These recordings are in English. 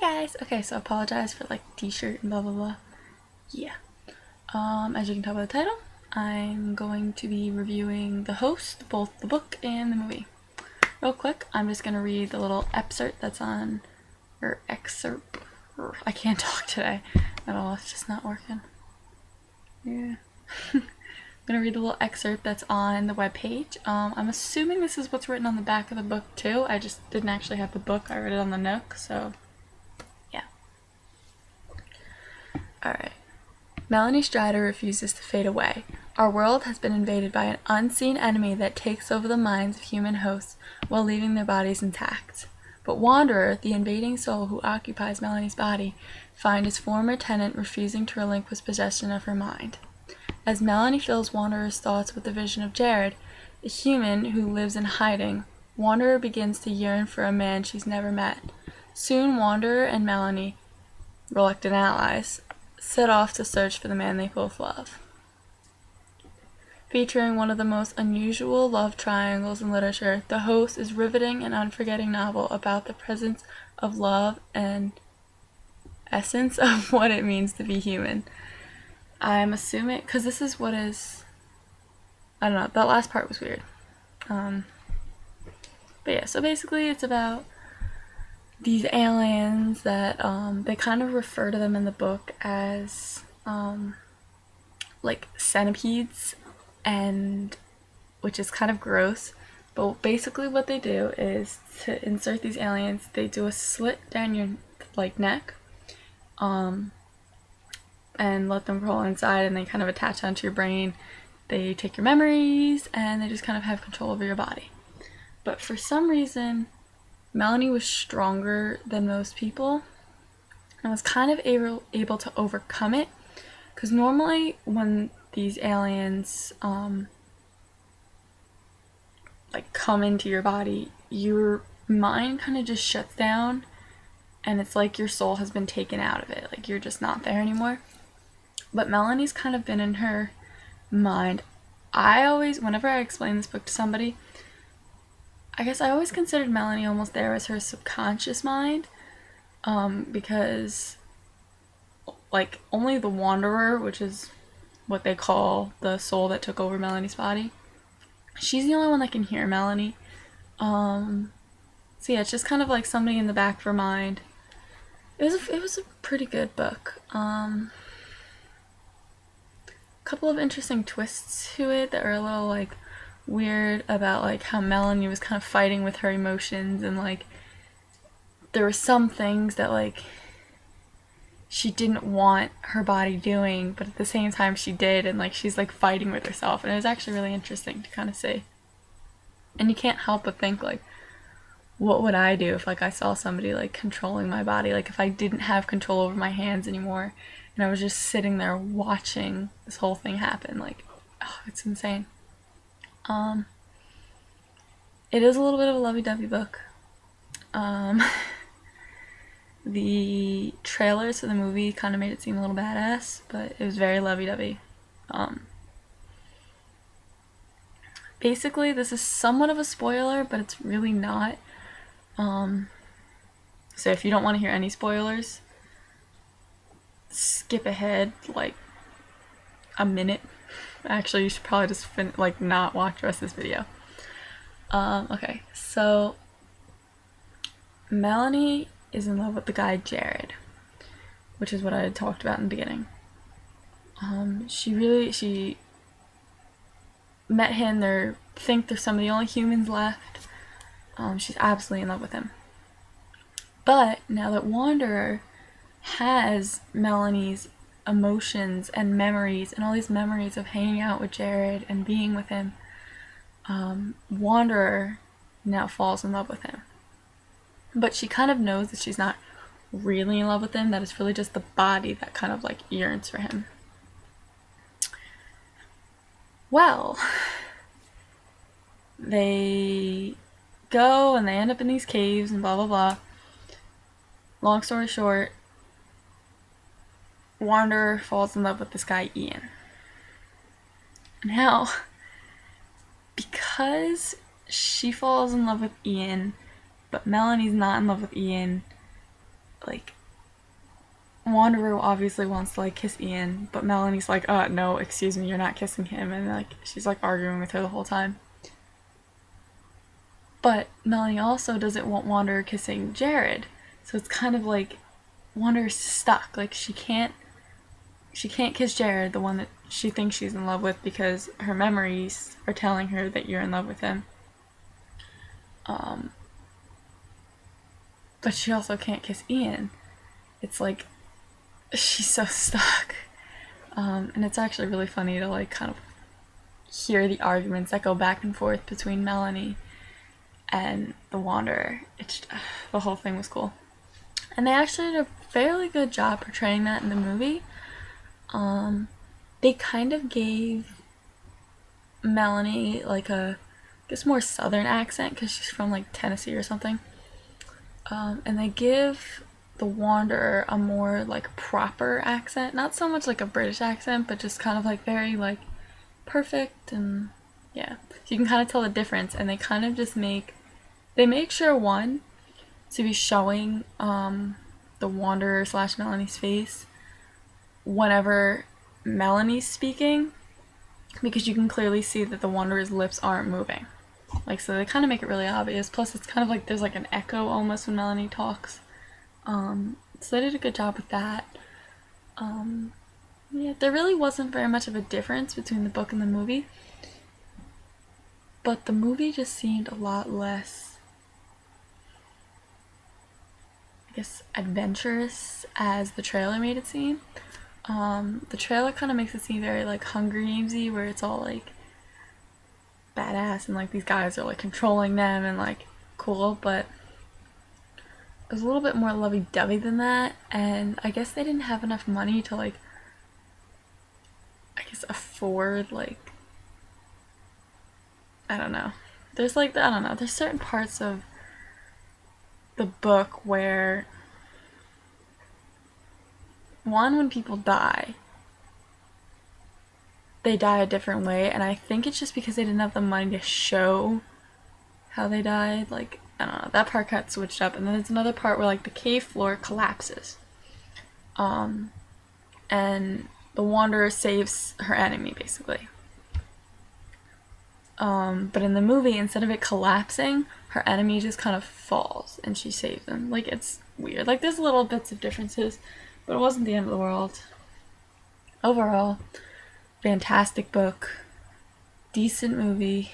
guys! Okay, so apologize for like t-shirt and blah blah blah. Yeah. As you can tell by the title, I'm going to be reviewing The Host, both the book and the movie. Real quick, I'm just gonna read the little excerpt that's on, or excerpt. I can't talk today at all. It's just not working. Yeah. I'm gonna read the little excerpt that's on the webpage. I'm assuming this is what's written on the back of the book too. I just didn't actually have the book. I read it on the Nook, so yeah. Alright. Melanie Stryder refuses to fade away. Our world has been invaded by an unseen enemy that takes over the minds of human hosts while leaving their bodies intact. But Wanderer, the invading soul who occupies Melanie's body, finds his former tenant refusing to relinquish possession of her mind. As Melanie fills Wanderer's thoughts with the vision of Jared, the human who lives in hiding, Wanderer begins to yearn for a man she's never met. Soon Wanderer and Melanie, reluctant allies, set off to search for the man they both love. Featuring one of the most unusual love triangles in literature, The Host is riveting and unforgetting novel about the presence of love and essence of what it means to be human. I'm assuming, because this is what is, I don't know, that last part was weird. But yeah, so basically it's about these aliens that, they kind of refer to them in the book as, like centipedes, and which is kind of gross. But basically what they do is to insert these aliens, they do a slit down your like neck, and let them crawl inside, and they kind of attach onto your brain. They take your memories, and they just kind of have control over your body. But for some reason, Melanie was stronger than most people, and was kind of able to overcome it. Because normally when these aliens like come into your body, your mind kind of just shuts down, and it's like your soul has been taken out of it. Like you're just not there anymore. But Melanie's kind of been in her mind. Whenever I explain this book to somebody, I guess I always considered Melanie almost there as her subconscious mind, because like only the Wanderer, which is what they call the soul that took over Melanie's body, she's the only one that can hear Melanie. So yeah, it's just kind of like somebody in the back of her mind. It was a pretty good book. Couple of interesting twists to it that are a little like weird, about like how Melanie was kind of fighting with her emotions, and like there were some things that like she didn't want her body doing, but at the same time she did, and like she's like fighting with herself, and it was actually really interesting to kind of see. And you can't help but think like, what would I do if like I saw somebody like controlling my body? Like if I didn't have control over my hands anymore, and I was just sitting there watching this whole thing happen. Like, oh, it's insane. It is a little bit of a lovey-dovey book. The trailers for the movie kind of made it seem a little badass, but it was very lovey-dovey. Basically, this is somewhat of a spoiler, but it's really not. So if you don't want to hear any spoilers, skip ahead like a minute. Actually, you should probably just not watch the rest of this video. Okay, so Melanie is in love with the guy Jared, which is what I had talked about in the beginning. She met him. They're some of the only humans left. She's absolutely in love with him. But now that Wanderer has Melanie's emotions and memories, and all these memories of hanging out with Jared and being with him, Wanderer now falls in love with him. But she kind of knows that she's not really in love with him, that it's really just the body that kind of like yearns for him. Well, they go and they end up in these caves and blah blah blah. Long story short, Wanderer falls in love with this guy Ian. Now, because she falls in love with Ian, but Melanie's not in love with Ian, like, Wanderer obviously wants to, like, kiss Ian, but Melanie's like, no, excuse me, you're not kissing him, and, like, she's, like, arguing with her the whole time. But Melanie also doesn't want Wanderer kissing Jared, so it's kind of like Wanderer's stuck. Like, she can't kiss Jared, the one that she thinks she's in love with, because her memories are telling her that you're in love with him. But she also can't kiss Ian. It's like, she's so stuck. And it's actually really funny to, like, kind of hear the arguments that go back and forth between Melanie and the Wanderer. The whole thing was cool. And they actually did a fairly good job portraying that in the movie. They kind of gave Melanie, like, I guess more southern accent, because she's from, like, Tennessee or something. And they give the Wanderer a more, like, proper accent. Not so much like a British accent, but just kind of, like, very, like, perfect, and yeah. So you can kind of tell the difference, and they kind of just make sure, one, to be showing the Wanderer / Melanie's face whenever Melanie's speaking, because you can clearly see that the Wanderer's lips aren't moving. Like, so they kind of make it really obvious. Plus, it's kind of like there's like an echo almost when Melanie talks. So they did a good job with that. Yeah, there really wasn't very much of a difference between the book and the movie. But the movie just seemed a lot less, I guess, adventurous as the trailer made it seem. The trailer kind of makes it seem very, like, Hunger Gamesy, where it's all, like, badass and, like, these guys are, like, controlling them and, like, cool, but it was a little bit more lovey-dovey than that, and I guess they didn't have enough money to, like, I guess afford, like, I don't know. There's, like, I don't know, there's certain parts of the book where, one, when people die, they die a different way, and I think it's just because they didn't have the money to show how they died. Like, I don't know, that part got switched up, and then there's another part where, like, the cave floor collapses. And the Wanderer saves her enemy, basically. But in the movie, instead of it collapsing, her enemy just kind of falls, and she saves him. Like, it's weird. Like, there's little bits of differences, but it wasn't the end of the world. Overall, fantastic book, decent movie,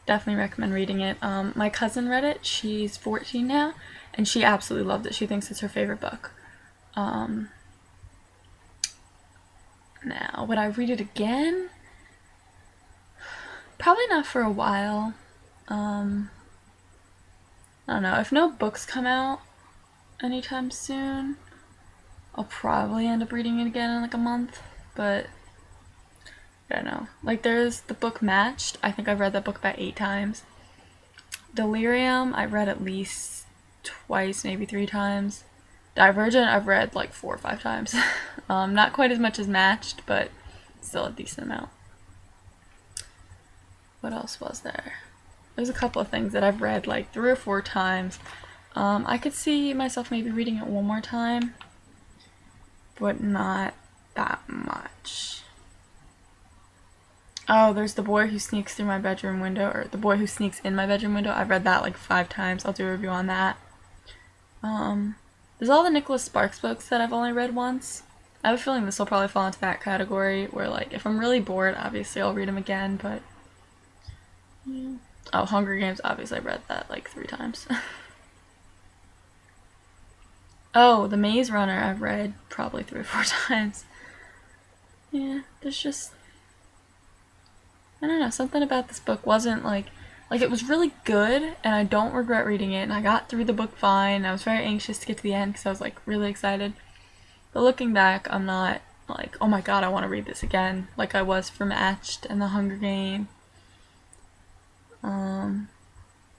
definitely recommend reading it. My cousin read it, she's 14 now, and she absolutely loved it. She thinks it's her favorite book. Now, would I read it again? Probably not for a while. I don't know, if no books come out anytime soon, I'll probably end up reading it again in like a month, but I don't know. Like, there's the book Matched. I think I've read that book about 8 times. Delirium, I've read at least twice, maybe 3 times. Divergent, I've read like 4 or 5 times. Not quite as much as Matched, but still a decent amount. What else was there? There's a couple of things that I've read like 3 or 4 times. I could see myself maybe reading it one more time, but not that much. Oh, there's The Boy Who Sneaks Through My Bedroom Window, or The Boy Who Sneaks in My Bedroom Window. I've read that like 5 times. I'll do a review on that. There's all the Nicholas Sparks books that I've only read once. I have a feeling this will probably fall into that category where, like, if I'm really bored, obviously I'll read them again, but yeah. Oh, Hunger Games, obviously I read that like 3 times. Oh, The Maze Runner I've read probably 3 or 4 times. Yeah, there's just, I don't know, something about this book wasn't like it was really good, and I don't regret reading it, and I got through the book fine. I was very anxious to get to the end because I was like really excited. But looking back, I'm not like, oh my god, I want to read this again, like I was for Matched and The Hunger Game.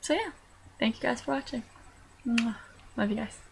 So yeah, thank you guys for watching. Love you guys.